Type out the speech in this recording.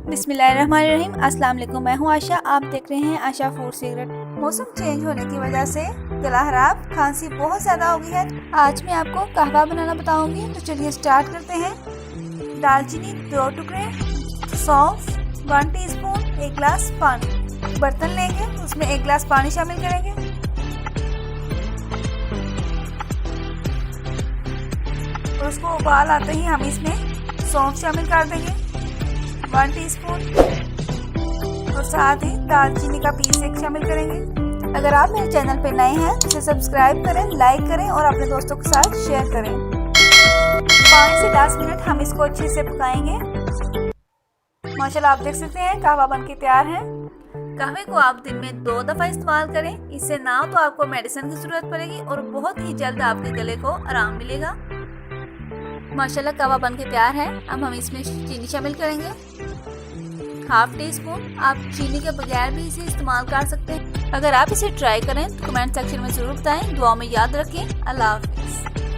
बिस्मिल्लाहिर्रहमानिर्रहीम। अस्सलाम वालेकुम। मैं हूं आशा, आप देख रहे हैं आशा फूड सीक्रेट। मौसम चेंज होने की वजह से गला खराब, खांसी बहुत ज़्यादा हो गई है। आज मैं आपको कहवा बनाना बताऊंगी, तो चलिए स्टार्ट करते हैं। दालचीनी 2 टुकड़े, सौंफ 1 टीस्पून, 1 गिलास पानी। बर्तन लेंगे, उसमें 1 गिलास पानी शामिल करेंगे और उसको उबाल आते ही हम इसमें सौंफ शामिल कर देंगे 1 टीस्पून और साथ ही दालचीनी का पीस 1 शामिल करेंगे। अगर आप मेरे चैनल पे नए हैं तो इसे सब्सक्राइब करें, लाइक करें और अपने दोस्तों के साथ शेयर करें। 5 से 10 मिनट हम इसको अच्छे से पकाएंगे। माशाल्लाह आप देख सकते हैं कहवा बन के तैयार है। कहवे को आप दिन में 2 दफ़ा इस्तेमाल करें, इससे ना हो तो आपको मेडिसिन की ज़रूरत पड़ेगी और बहुत ही जल्द आपके गले को आराम मिलेगा। माशाल्लाह कहवा बन के तैयार है। अब हम इसमें चीनी शामिल करेंगे 1/2 टीस्पून। आप चीनी के बगैर भी इसे इस्तेमाल कर सकते हैं। अगर आप इसे ट्राई करें तो कमेंट सेक्शन में ज़रूर बताएं। दुआ में याद रखें। अल्लाह हाफिज़।